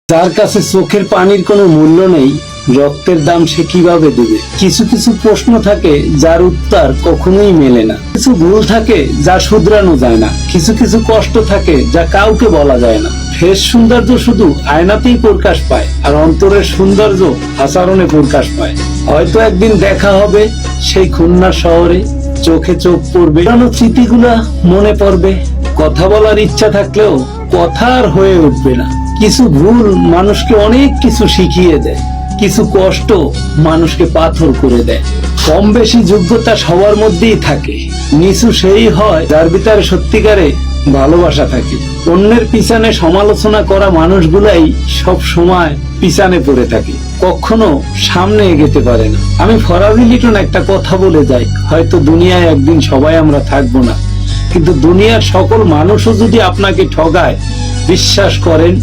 যার কাছে চোখের পানির কোনো মূল্য নেই, রক্তের দাম সে কিভাবে দেবে? কিছু কিছু প্রশ্ন থাকে যার উত্তর কখনোই মেলে না, কিছু ভুল থাকে যা শুধরানো যায় না, কিছু কিছু কষ্ট থাকে যা কাউকে বলা যায় না। ফেস সৌন্দর্য শুধু আয়নাতেই প্রকাশ পায়, আর অন্তরের সৌন্দর্য আচরণে প্রকাশ পায়। হয়তো একদিন দেখা হবে সেই খুলনা শহরে, চোখে চোখ পড়বে, পুরানো স্মৃতিগুলা মনে পড়বে, কথা বলার ইচ্ছা থাকলেও কথা আর হয়ে উঠবে না। কিছু ভুল মানুষকে অনেক কিছু শিখিয়ে দেয়, কিছু কষ্ট মানুষকে পাথর করে দেয়। কম বেশি যোগ্যতা সবার মধ্যেই থাকে, নিচু সেই হয় যার ভিতরে সত্যিকারে ভালোবাসা থাকে। অন্যের পিছনে সমালোচনা করা মানুষগুলাই সব সময় পিছনে পড়ে থাকে, কখনো সামনে এগোতে পারে না। আমি ফরাজি লিটন একটা কথা বলে যাই, হয়তো দুনিয়ায় একদিন সবাই আমরা থাকবো না, কিন্তু দুনিয়ার সকল মানুষও যদি আপনাকে ঠগায়, বিশ্বাস করেন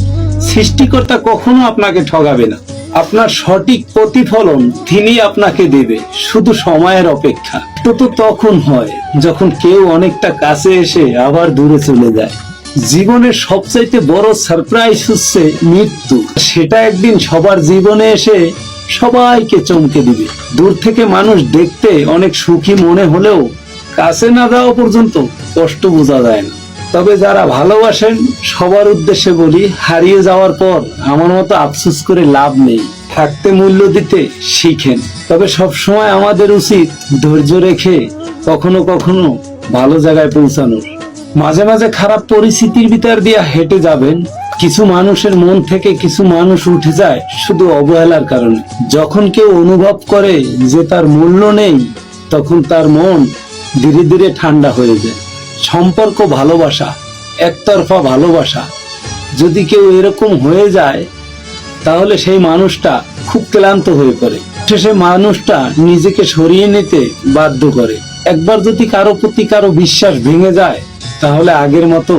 সৃষ্টিকর্তা কখনো আপনাকে ঠগাবে না। আপনার সঠিক প্রতিফলন তিনি আপনাকে দেবে, শুধু সময়ের অপেক্ষা। তো তখন হয় যখন কেউ অনেকটা কাছে এসে আবার দূরে চলে যায়। জীবনের সবচাইতে বড় সারপ্রাইজ হচ্ছে মৃত্যু। সেটা একদিন সবার জীবনে এসে সবাইকে চমকে দিবে। দূর থেকে মানুষ দেখতে অনেক সুখী মনে হলেও কাছে না যাওয়া পর্যন্ত কষ্ট বোঝা যায় না। তবে যারা ভালোবাসেন সবার উদ্দেশ্যে বলি, হারিয়ে যাওয়ার পর আমার মতো আফসোস করে লাভ নেই, থাকতে মূল্য দিতে শিখেন। তবে সবসময় আমাদের উচিত ধৈর্য রেখে কখনো কখনো ভালো জায়গায় পৌঁছানোর। মাঝে মাঝে খারাপ পরিস্থিতির ভিতর দিয়ে হেঁটে যাবেন। কিছু মানুষের মন থেকে কিছু মানুষ উঠে যায় শুধু অবহেলার কারণে। যখন কেউ অনুভব করে যে তার মূল্য নেই, তখন তার মন ধীরে ধীরে ঠান্ডা হয়ে যায়। সম্পর্ক ভালোবাসা, একতরফা ভালোবাসা, যদি কেউ এরকম হয়ে যায় তাহলে সেই মানুষটা খুব ক্লান্ত হয়ে পড়ে। সে মানুষটা নিজেকে সরিয়ে নিতে বাধ্য করে। একবার যদি কারো প্রতি কারো বিশ্বাস ভেঙে যায়, তাহলে আগের মতো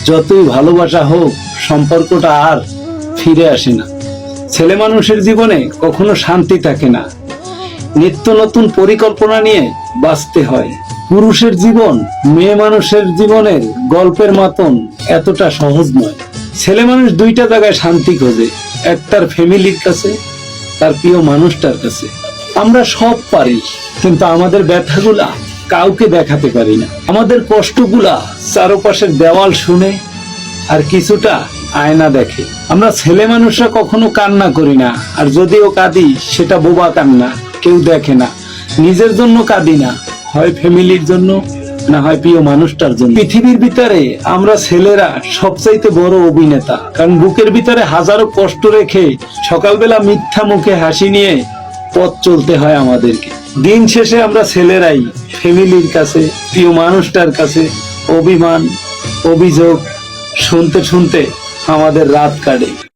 যতই ভালোবাসা হোক, সম্পর্কটা আর ফিরে আসে না। ছেলে মানুষের জীবনে কখনো শান্তি থাকে না, নিত্য নতুন পরিকল্পনা নিয়ে বাঁচতে হয়। পুরুষের জীবন মেয়ে মানুষের জীবনের গল্পের মতন এতটা সহজ নয়। ছেলে মানুষ দুইটা জায়গায় শান্তি খোঁজে, একটার ফ্যামিলির কাছে, তার প্রিয় মানুষটার কাছে। আমরা সব পারি, কিন্তু আমাদের ব্যথাগুলা কাউকে দেখাতে পারি না। আমাদের কষ্টগুলা চারপাশের দেওয়াল শুনে আর কিছুটা আয়না দেখে। আমরা ছেলে মানুষরা কখনো কান্না করি না, আর যদিও কাঁদি সেটা বোবা কান্না, কেউ দেখে না। নিজের জন্য কাঁদি না, হয় ফ্যামিলির জন্য, না হয় প্রিয় মানুষটার জন্য। পৃথিবীর ভিতরে আমরা ছেলেরা সবচাইতে বড় অভিনেতা, কারণ বুকের ভিতরে হাজারো কষ্ট রেখে সকালবেলা মিথ্যা মুখে হাসি নিয়ে পথ চলতে হয় আমাদেরকে। দিন শেষে আমরা ছেলেরাই ফ্যামিলির কাছে, প্রিয় মানুষটার কাছে অভিমান, অভিযোগ শুনতে শুনতে আমাদের রাত কাটে।